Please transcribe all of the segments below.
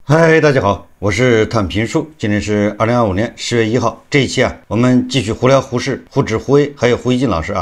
嗨，大家好，我是探评书，今天是2025年10月1号。这一期我们继续胡聊胡适、胡指胡威，还有胡一进老师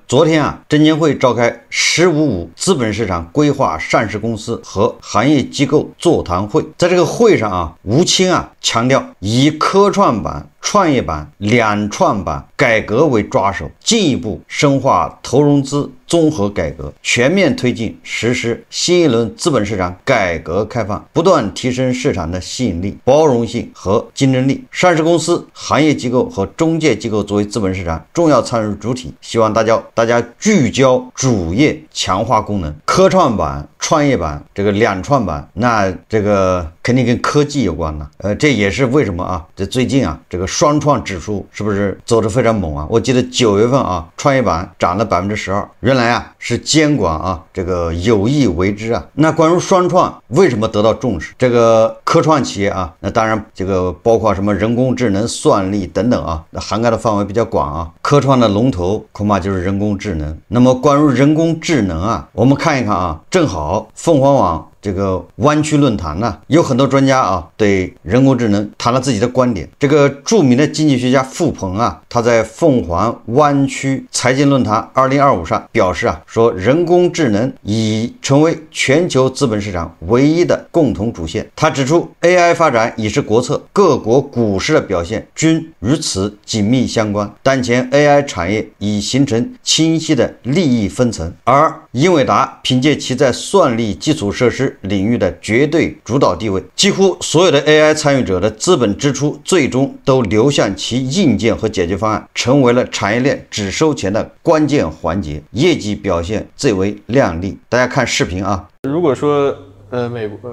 昨天证监会召开“1055”资本市场规划上市公司和行业机构座谈会。在这个会上吴清强调以科创板、创业板两创板改革为抓手，进一步深化投融资综合改革，全面推进实施新一轮资本市场改革开放，不断提升市场的吸引力、包容性和竞争力。上市公司、行业机构和中介机构作为资本市场重要参与主体，希望大家聚焦主业，强化功能。科创板、创业板这个两创板，那这个肯定跟科技有关的。这也是为什么这最近这个双创指数是不是走得非常猛我记得9月份创业板涨了12%，原来是监管这个有意为之那关于双创为什么得到重视？这个科创企业那当然这个包括什么人工智能、算力等等那涵盖的范围比较广科创的龙头恐怕就是人工智能。那么关于人工智能我们看一看正好凤凰网这个湾区论坛有很多专家对人工智能谈了自己的观点。这个著名的经济学家傅鹏他在凤凰湾区财经论坛2025上表示说人工智能已成为全球资本市场唯一的共同主线。他指出 AI 发展已是国策，各国股市的表现均与此紧密相关。当前 AI 产业已形成清晰的利益分层，而英伟达凭借其在算力基础设施领域的绝对主导地位，几乎所有的 AI 参与者的资本支出最终都流向其硬件和解决方案，成为了产业链只收钱的关键环节，业绩表现最为亮丽。大家看视频如果说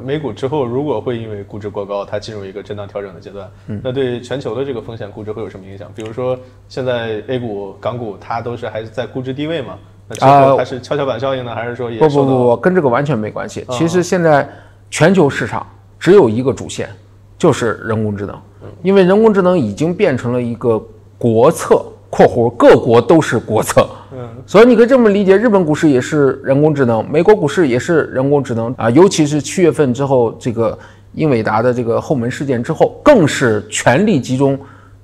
美股之后如果会因为估值过高它进入一个震荡调整的阶段，那对全球的这个风险估值会有什么影响？比如说现在 A 股、港股它都是还是在估值低位嘛，那之后它是跷跷板效应呢，还是说也受到不，跟这个完全没关系。其实现在全球市场只有一个主线，就是人工智能，因为人工智能已经变成了一个国策（括弧各国都是国策）。所以你可以这么理解，日本股市也是人工智能，美国股市也是人工智能尤其是7月份之后，这个英伟达的这个后门事件之后，更是全力集中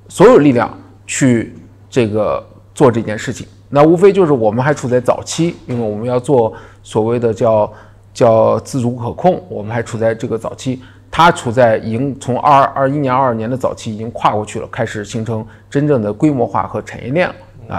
所有力量去这个做这件事情。那无非就是我们还处在早期，因为我们要做所谓的叫自主可控，我们还处在这个早期。它处在已经从21年、22年的早期已经跨过去了，开始形成真正的规模化和产业链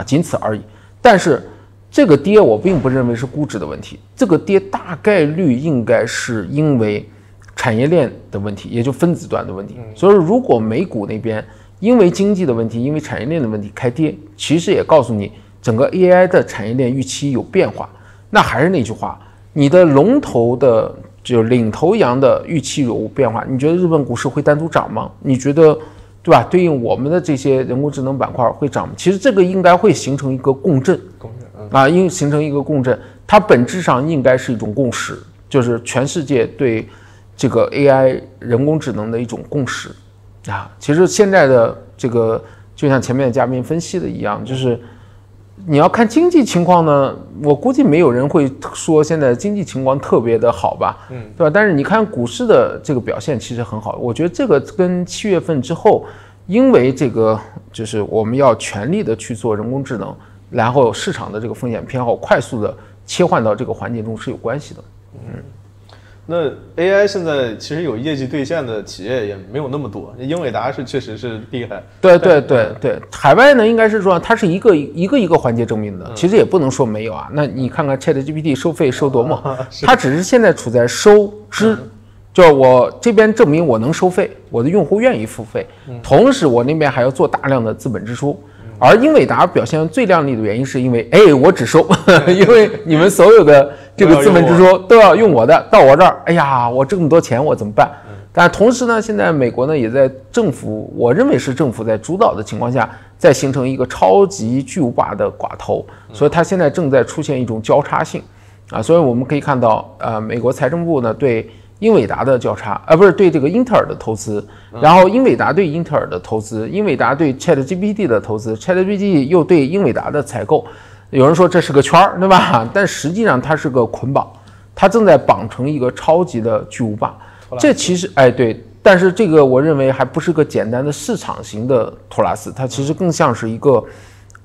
仅此而已。但是这个跌我并不认为是估值的问题，这个跌大概率应该是因为产业链的问题，也就分子端的问题。所以如果美股那边因为经济的问题、因为产业链的问题开跌，其实也告诉你整个 AI 的产业链预期有变化。那还是那句话，你的龙头的就领头羊的预期有变化，你觉得日本股市会单独涨吗？你觉得对吧？对应我们的这些人工智能板块会涨吗？其实这个应该会形成一个共振应形成一个共振，它本质上应该是一种共识，就是全世界对这个 AI 人工智能的一种共识其实现在的这个就像前面的嘉宾分析的一样，就是你要看经济情况呢，我估计没有人会说现在经济情况特别的好吧，对吧？但是你看股市的这个表现其实很好，我觉得这个跟7月份之后，因为这个就是我们要全力的去做人工智能，然后市场的这个风险偏好快速的切换到这个环节中是有关系的。那 AI 现在其实有业绩兑现的企业也没有那么多，英伟达是确实是厉害。对，海外呢应该是说它是一个环节证明的，其实也不能说没有那你看看 ChatGPT 收费收多么，它只是现在处在收支，就是我这边证明我能收费，我的用户愿意付费，同时我那边还要做大量的资本支出。而英伟达表现最亮丽的原因是因为我只收因为你们所有的这个资本支出都要用我的，到我这儿我这么多钱我怎么办？但同时呢，现在美国呢也在政府，我认为是政府在主导的情况下，在形成一个超级巨无霸的寡头，所以它现在正在出现一种交叉性所以我们可以看到美国财政部呢对英伟达的交叉，不是对这个英特尔的投资，然后英伟达对英特尔的投资，英伟达对 ChatGPT 的投资 ，ChatGPT 又对英伟达的采购。有人说这是个圈儿，对吧？但实际上它是个捆绑，它正在绑成一个超级的巨无霸。托拉斯。这其实对，但是这个我认为还不是个简单的市场型的托拉斯，它其实更像是一个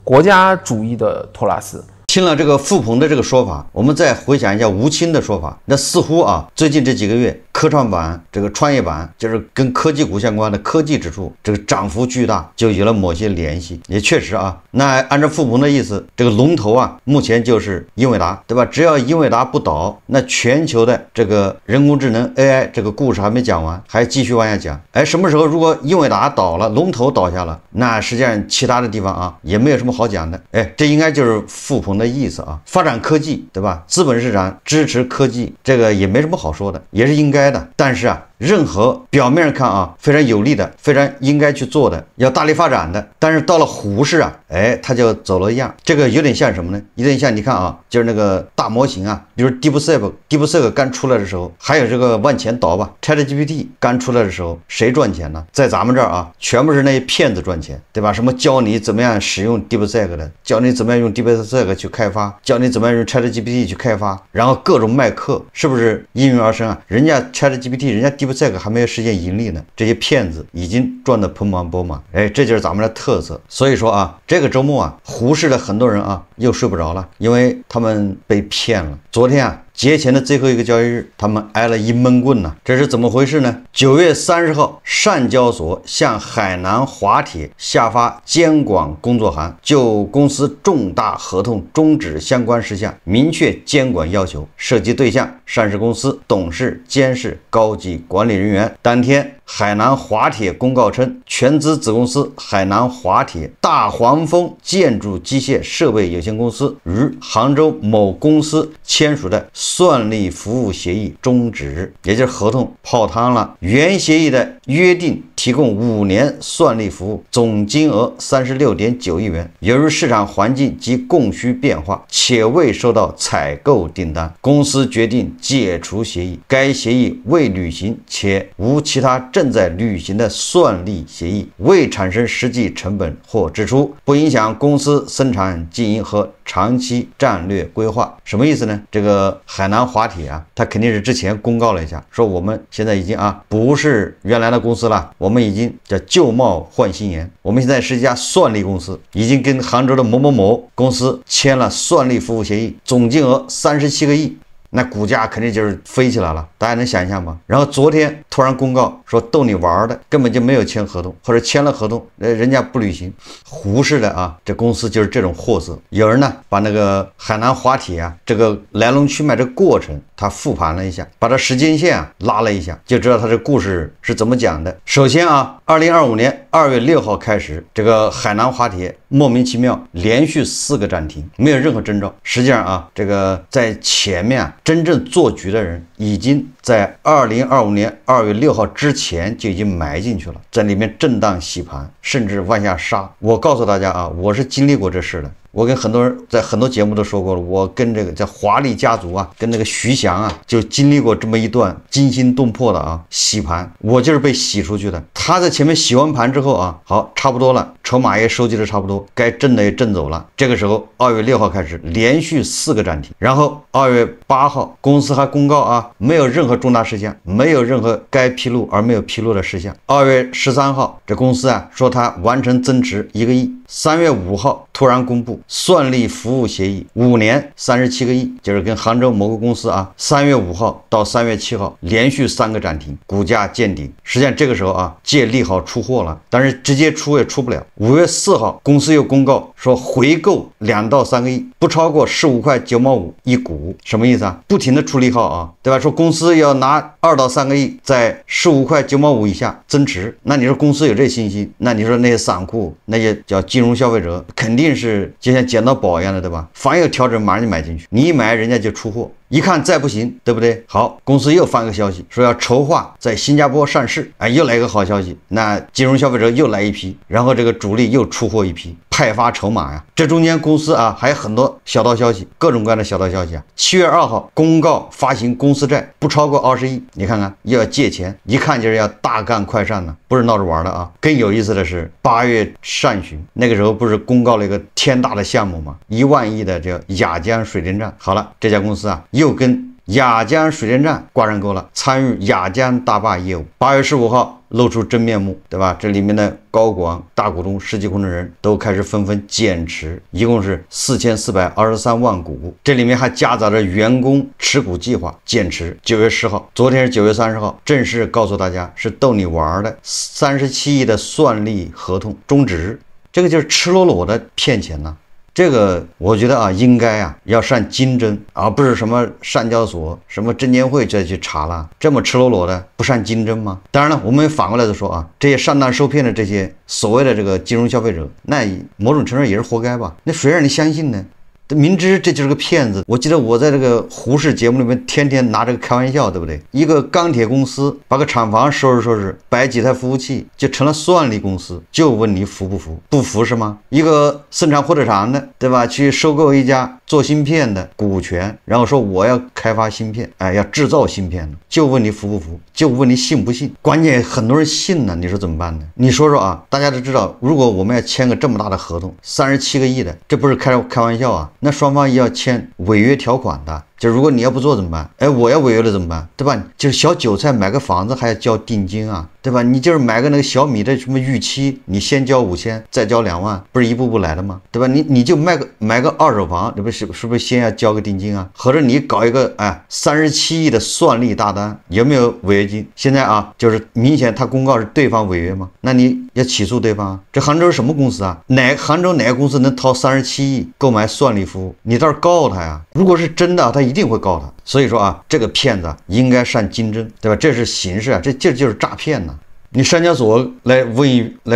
国家主义的托拉斯。听了这个付鹏的这个说法，我们再回想一下吴清的说法，那似乎啊，最近这几个月科创板、这个创业板，就是跟科技股相关的科技指数，这个涨幅巨大，就有了某些联系。也确实啊，那按照付鹏的意思，这个龙头啊，目前就是英伟达，对吧？只要英伟达不倒，那全球的这个人工智能 AI 这个故事还没讲完，还继续往下讲。什么时候如果英伟达倒了，龙头倒下了，那实际上其他的地方啊，也没有什么好讲的。这应该就是付鹏的意思啊，发展科技，对吧？资本市场支持科技，这个也没什么好说的，也是应该的。但是啊，任何表面上看啊非常有利的、非常应该去做的、要大力发展的，但是到了虎市啊，它就走了样。这个有点像什么呢？有点像你看啊，就是那个大模型啊，比如 DeepSeek 刚出来的时候，还有这个往前倒吧 ，ChatGPT 刚出来的时候，谁赚钱呢？在咱们这儿啊，全部是那些骗子赚钱，对吧？什么教你怎么样使用 DeepSeek 的，教你怎么样用 DeepSeek 去开发，教你怎么样用 ChatGPT 去开发，然后各种卖课，是不是应运而生啊？人家 ChatGPT， 人家 DeepSeek 还没有实现盈利呢，这些骗子已经赚得盆满钵满。这就是咱们的特色。所以说啊，这个周末啊，湖市的很多人啊又睡不着了，因为他们被骗了。昨天啊，节前的最后一个交易日，他们挨了一闷棍呢。这是怎么回事呢？9月30号，上交所向海南华铁下发监管工作函，就公司重大合同终止相关事项明确监管要求，涉及对象上市公司董事、监事、高级管理人员。当天，海南华铁公告称，全资子公司海南华铁大黄蜂建筑机械设备有限公司与杭州某公司签署的算力服务协议终止，也就是合同泡汤了。原协议的约定提供5年算力服务，总金额36.9亿元。由于市场环境及供需变化，且未收到采购订单，公司决定解除协议。该协议未履行且无其他正在履行的算力协议，未产生实际成本或支出，不影响公司生产经营和长期战略规划。什么意思呢？这个海南华铁啊，它肯定是之前公告了一下，说我们现在已经不是原来的公司了，我们已经叫旧貌换新颜，我们现在是一家算力公司，已经跟杭州的某某某公司签了算力服务协议，总金额37个亿。那股价肯定就是飞起来了，大家能想象吗？然后昨天突然公告说逗你玩的，根本就没有签合同，或者签了合同，人家不履行。胡氏的啊，这公司就是这种货色。有人呢把那个海南华铁啊这个来龙去脉这个过程，他复盘了一下，把这时间线拉了一下，就知道他这故事是怎么讲的。首先2025年2月6号开始，这个海南华铁莫名其妙连续4个暂停，没有任何征兆。实际上这个在前面真正做局的人已经在2025年2月6号之前就已经埋进去了，在里面震荡洗盘，甚至往下杀。我告诉大家我是经历过这事的。我跟很多人在很多节目都说过了，我跟这个叫华丽家族跟那个徐翔就经历过这么一段惊心动魄的洗盘，我就是被洗出去的。他在前面洗完盘之后好，差不多了，筹码也收集的差不多，该挣的也挣走了。这个时候2月6号开始连续4个暂停，然后2月8号公司还公告没有任何重大事项，没有任何该披露而没有披露的事项。2月13号这公司说他完成增持1个亿。3月5号突然公布算力服务协议5年37个亿，就是跟杭州某个公司3月5号到3月7号连续3个暂停，股价见顶。实际上这个时候借利好出货了，但是直接出也出不了。5月4号公司又公告说回购2到3个亿，不超过15块9毛5一股。什么意思不停的出利好对吧？说公司要拿2到3个亿在15块9毛5以下增持，那你说公司有这信心，那你说那些散户，那些叫金融消费者肯定是就像捡到宝一样的，对吧？凡有调整马上就买进去，你一买人家就出货，一看再不行，对不对？好，公司又发个消息说要筹划在新加坡上市，又来一个好消息，那金融消费者又来一批，然后这个主力又出货一批，派发筹码这中间公司还有很多小道消息，各种各样的小道消息7月2号公告发行公司债不超过20亿，你看看又要借钱，一看就是要大干快上呢，不是闹着玩的更有意思的是8月上旬那个时候不是公告了一个天大的项目吗？1万亿的这雅江水电站。好了，这家公司又跟雅江水电站挂上钩了，参与雅江大坝业务。8月15号露出真面目，对吧？这里面的高管、大股东、实际控制人都开始纷纷减持，一共是4423万股，这里面还夹杂着员工持股计划减持。9月10号，昨天是9月30号，正式告诉大家是逗你玩的，37亿的算力合同终止，这个就是赤裸裸的骗钱呐。这个我觉得啊，应该啊要上金针，而不是什么上交所、什么证监会再去查了，这么赤裸裸的不上金针吗？当然了，我们反过来的说啊，这些上当受骗的这些所谓的这个金融消费者，那某种程度也是活该吧？那谁让你相信呢？明知这就是个骗子。我记得我在这个胡适节目里面天天拿这个开玩笑，对不对？一个钢铁公司把个厂房收拾，摆几台服务器就成了算力公司，就问你服不服？不服是吗？一个生产火腿肠的，对吧？去收购一家做芯片的股权，然后说我要开发芯片，要制造芯片的，就问你服不服？就问你信不信？关键很多人信呢，你说怎么办呢？你说说啊，大家都知道，如果我们要签个这么大的合同，37个亿的，这不是开玩笑啊。那双方也要签违约条款的，就如果你要不做怎么办？我要违约了怎么办？对吧？就是小韭菜买个房子还要交定金啊，对吧？你就是买个那个小米的什么预期，你先交5000，再交2万，不是一步步来的吗？对吧？你就买个二手房，这不是不是先要交个定金啊？或者你搞一个37亿的算力大单，有没有违约金？现在啊，就是明显他公告是对方违约吗？那你要起诉对方啊。这杭州是什么公司啊？杭州哪个公司能掏37亿购买算力服务？你倒是告他呀！如果是真的，他一定会告他。所以说啊，这个骗子应该上金针，对吧？这是形式啊，这就是诈骗呐。你上交所来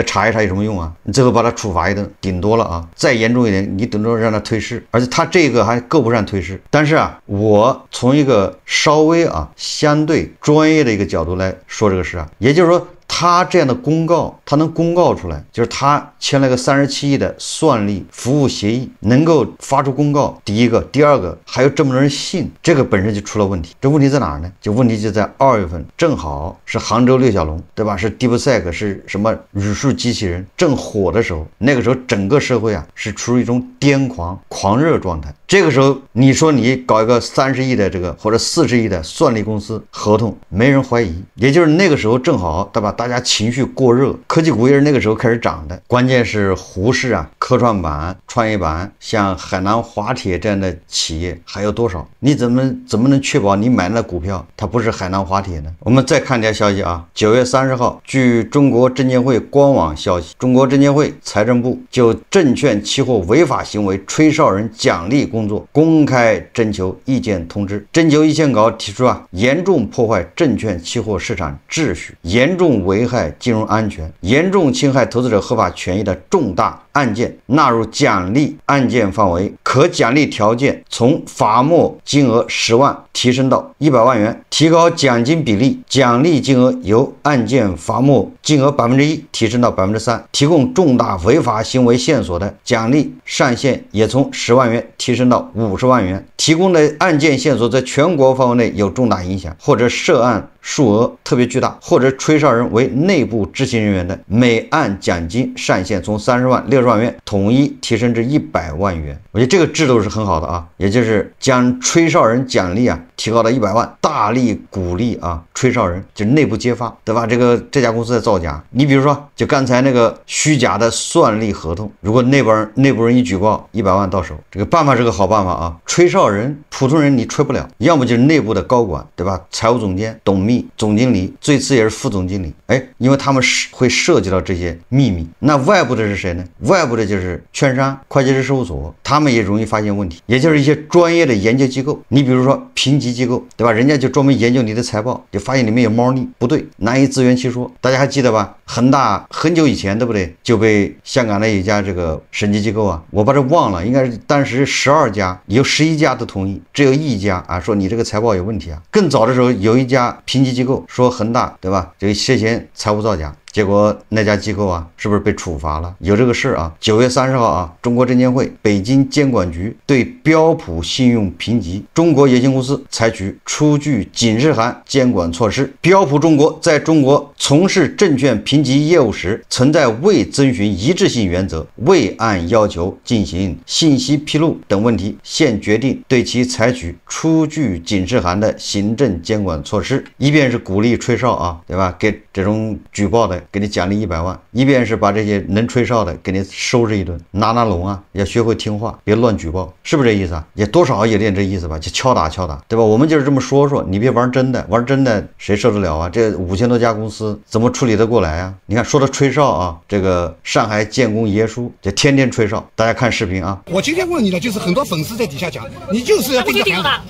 查一查有什么用啊？你最后把他处罚一顿，顶多了啊，再严重一点，你顶多让他退市，而且他这个还够不上退市。但是啊，我从一个稍微相对专业的一个角度来说这个事啊，也就是说，他这样的公告，他能公告出来，就是他签了个37亿的算力服务协议，能够发出公告。第一个，第二个，还有这么多人信，这个本身就出了问题。这问题在哪儿呢？就问题就在2月份，正好是杭州6小龙，对吧？是 DeepSeek 是什么语数机器人正火的时候，那个时候整个社会是处于一种癫狂热状态。这个时候，你说你搞一个30亿的这个或者40亿的算力公司合同，没人怀疑。也就是那个时候正好，对吧？大家情绪过热，科技股也是那个时候开始涨的。关键是胡适科创板、创业板，像海南华铁这样的企业还有多少？你怎么能确保你买那股票它不是海南华铁呢？我们再看一条消息啊，9月30号，据中国证监会官网消息，中国证监会、财政部就证券期货违法行为吹哨人奖励工作公开征求意见通知。征求意见稿提出严重破坏证券期货市场秩序，严重危害金融安全，严重侵害投资者合法权益的重大案件纳入奖励案件范围，可奖励条件从罚没金额10万提升到100万元，提高奖金比例，奖励金额由案件罚没金额1%提升到3%，提供重大违法行为线索的奖励上限也从10万元提升到50万元，提供的案件线索在全国范围内有重大影响，或者涉案数额特别巨大，或者吹哨人为内部执行人员的，每案奖金上限从30万、60万元统一提升至100万元。我觉得这个制度是很好的啊，也就是将吹哨人奖励提高到100万，大力鼓励吹哨人就是内部揭发，对吧？这家公司在造假，你比如说就刚才那个虚假的算力合同，如果内部人一举报，100万到手，这个办法是个好办法啊。吹哨人普通人你吹不了，要么就是内部的高管，对吧？财务总监、董秘、总经理，最次也是副总经理，因为他们会涉及到这些秘密。那外部的是谁呢？外部的就是券商、会计师事务所，他们也容易发现问题，也就是一些专业的研究机构。你比如说评级机构，对吧？人家就专门研究你的财报，就发现里面有猫腻，不对，难以自圆其说。大家还记得吧？恒大很久以前，对不对？就被香港的一家这个审计机构我把这忘了，应该是当时12家，有11家都同意，只有1家说你这个财报有问题更早的时候，有一家评级机构说恒大，对吧？这个涉嫌财务造假，结果那家机构啊，是不是被处罚了？有这个事啊。9月30号啊，中国证监会、北京监管局对标普信用评级中国有限公司采取出具警示函监管措施。标普中国在中国从事证券评级业务时，存在未遵循一致性原则、未按要求进行信息披露等问题，现决定对其采取出具警示函的行政监管措施。一边是鼓励吹哨啊，对吧？给这种举报的给你奖励100万，一边是把这些能吹哨的给你收拾一顿，拿拢啊，要学会听话，别乱举报，是不是这意思啊？也多少有点这意思吧，就敲打，对吧？我们就是这么说，你别玩真的，玩真的谁受得了啊？这5000多家公司怎么处理得过来啊？你看说的吹哨啊，这个上海建工爷叔就天天吹哨，大家看视频啊。我今天问你的就是很多粉丝在底下讲，你就是要盯着他。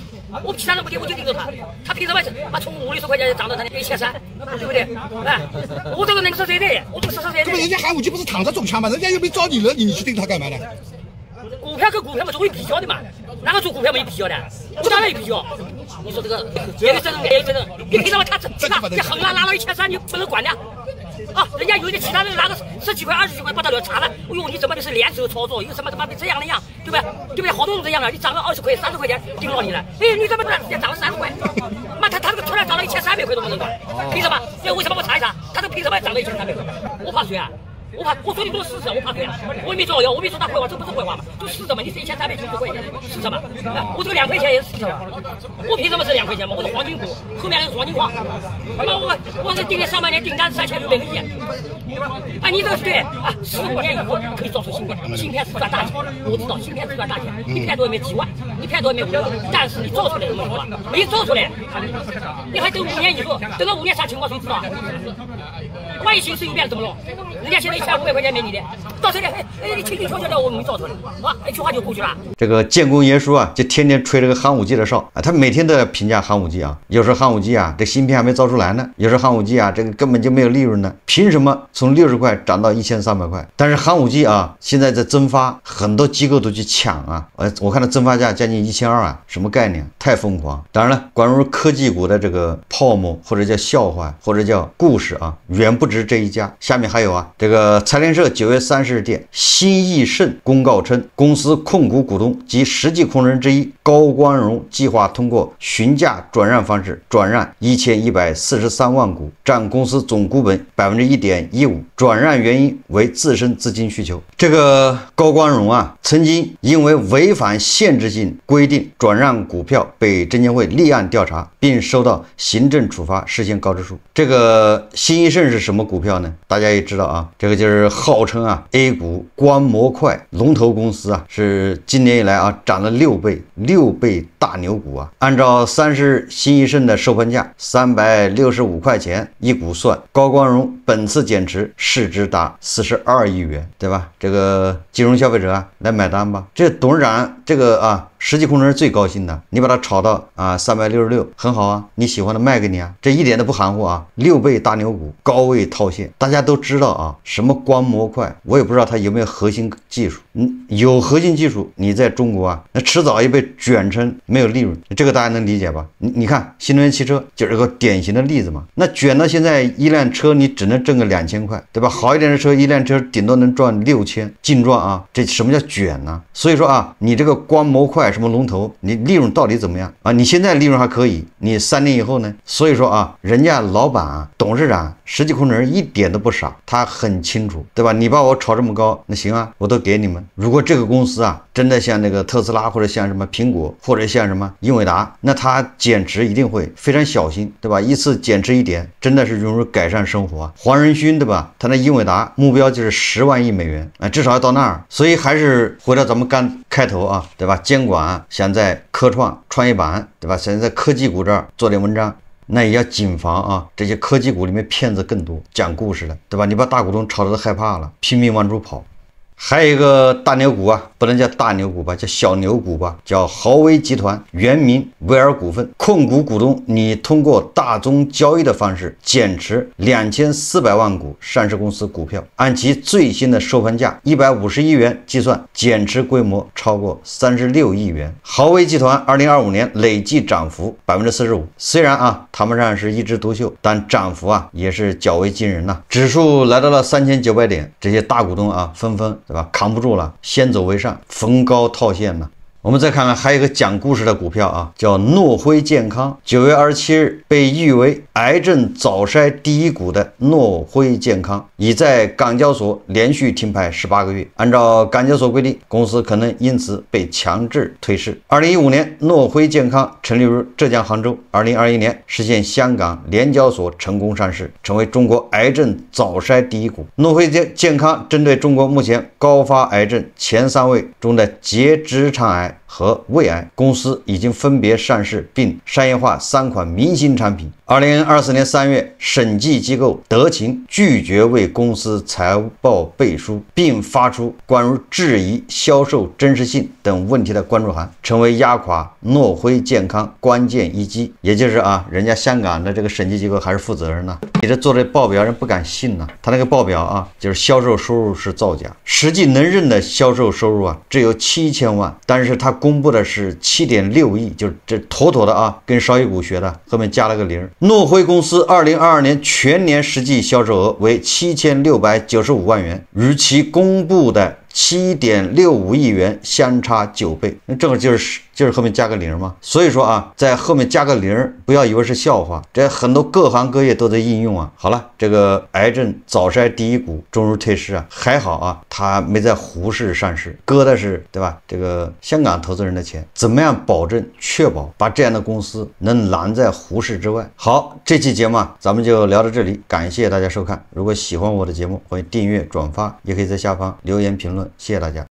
我其他人不听，我就盯着他。他凭什么把从50块钱涨到他的1300，对不对？哎，我这个能说谁的？我这个说谁的？这不人家寒武纪不是躺着中枪吗？人家又没招你了，你去盯他干嘛呢？股票跟股票嘛，作为比较的嘛，哪个做股票没比较的？我当然有比较。你说这个也有责任，也有责任。你凭什么他这横拿了1300，你不能管的？啊，人家有的其他人拿个10几块、20几块把他聊查了，哎呦，你怎么的是联手操作？有什么这样那样，对不对？对不对？好多人这样了，你涨个20块、30块钱盯到你了，哎，你怎么也涨了30块？妈，他这个突然涨了1300块都不能管，凭什么？为什么我查一查？他这凭什么涨了1300块？我怕谁啊？我说的都是事实，我怕谁啊？我也没造谣，我没说他坏话，这不是坏话嘛？都是事实嘛？你是1390块钱，是什么？我这个2块钱也是事实嘛？我凭什么是2块钱嘛？我是黄金股，后面是黄金矿，那么我是订了上半年订单3600个亿，啊，你这个是对啊，15年以后可以造出芯片，芯片是赚大钱，我知道芯片是赚大钱，你骗多也没几万，你骗多也没5万，但是你造出来什么了？没造出来，你还等5年以后，等到5年啥情况谁知道？万一形势有变怎么弄？人家现在1500块钱没你的，到这里你轻轻悄悄的我没造出来啊，一句话就过去了。这个建工爷叔啊，就天天吹这个寒武纪的哨啊，他每天都在评价寒武纪啊。有时候寒武纪啊，这芯片还没造出来呢；有时候寒武纪啊，这个根本就没有利润呢。凭什么从60块涨到1300块？但是寒武纪啊，现在在增发，很多机构都去抢啊。我看到增发价将近1200啊，什么概念？太疯狂！当然了，关于科技股的这个泡沫或者叫笑话或者叫故事啊，远不止这一家。下面还有啊，这个财联社9月30日电，新易盛公告称，公司控股股东及实际控制人之一高光荣计划通过询价转让方式转让1143万股，占公司总股本1.15%。转让原因为自身资金需求。这个高光荣啊，曾经因为违反限制性规定转让股票被证监会立案调查，并受到行政处罚，实现告知书。这个新易盛是什么股票呢？大家也知道啊，这个就是号称啊 A 股观模块龙头公司啊，是今年以来啊涨了6倍大牛股啊。按照30日新易盛的收盘价365块钱一股算，高光荣本次减持市值达42亿元，对吧？这个金融消费者啊来买单吧。这董事长这个啊实际控制人最高兴的，你把它炒到啊366，很好啊，你喜欢的卖给你啊，这一点都不含糊啊。6倍大牛股，高位套现，大家都知道啊，什么观模块，我也不知道它有没有核心技术。有核心技术，你在中国啊，那迟早也被卷成没有利润，这个大家能理解吧？你看新能源汽车就是个典型的例子嘛。那卷到现在，一辆车你只能挣个2000块，对吧？好一点的车，一辆车顶多能赚6000，净赚啊！这什么叫卷呢？所以说啊，你这个观模块什么龙头，你利润到底怎么样啊？你现在利润还可以，你3年以后呢？所以说啊，人家老板啊、董事长、实际控制人一点都不傻，他很清楚，对吧？你把我炒这么高，那行啊，我都给你们。如果这个公司啊，真的像那个特斯拉或者像什么苹果或者像什么英伟达，那他减持一定会非常小心，对吧？一次减持1点，真的是容易改善生活啊。黄仁勋，对吧？他那英伟达目标就是10万亿美元啊，至少要到那儿。所以还是回到咱们刚开头啊，对吧？监管想在科创、创业板，对吧？想在科技股这儿做点文章，那也要谨防啊，这些科技股里面骗子更多，讲故事了，对吧？你把大股东炒得都害怕了，拼命往出跑。还有一个大牛股啊，不能叫大牛股吧，叫小牛股吧，叫豪威集团原名威尔股份控股股东，你通过大宗交易的方式减持2400万股上市公司股票，按其最新的收盘价150亿元计算，减持规模超过36亿元。豪威集团2025年累计涨幅45%，虽然啊谈不上是一枝独秀，但涨幅啊也是较为惊人呐。指数来到了3900点，这些大股东啊纷纷对吧扛不住了，先走为上，逢高套现呢。我们再看看，还有一个讲故事的股票啊，叫诺辉健康。9月27日，被誉为癌症早筛第一股的诺辉健康，已在港交所连续停牌18个月。按照港交所规定，公司可能因此被强制退市。2015年，诺辉健康成立于浙江杭州。2021年，实现香港联交所成功上市，成为中国癌症早筛第一股。诺辉健康针对中国目前高发癌症前3位中的结直肠癌和胃癌，公司已经分别上市并商业化3款明星产品。2024年3月，审计机构德勤拒绝为公司财报背书，并发出关于质疑销售真实性等问题的关注函，成为压垮诺辉健康关键一击。也就是啊，人家香港的这个审计机构还是负责任呢，你这做的报表人不敢信呢。他那个报表啊，就是销售收入是造假，实际能认的销售收入啊只有7000万，但是他公布的是7.6亿，就是这妥妥的啊，跟绍伊股学的，后面加了个0。诺辉公司2022年全年实际销售额为7695万元，与其公布的7.65亿元相差9倍，那正好就是后面加个0嘛。所以说啊，在后面加个0，不要以为是笑话，这很多各行各业都在应用啊。好了，这个癌症早筛第一股终于退市啊，还好啊，它没在沪市上市，割的是对吧？这个香港投资人的钱，怎么样确保把这样的公司能拦在沪市之外？好，这期节目啊，咱们就聊到这里，感谢大家收看。如果喜欢我的节目，欢迎订阅、转发，也可以在下方留言评论，谢谢大家。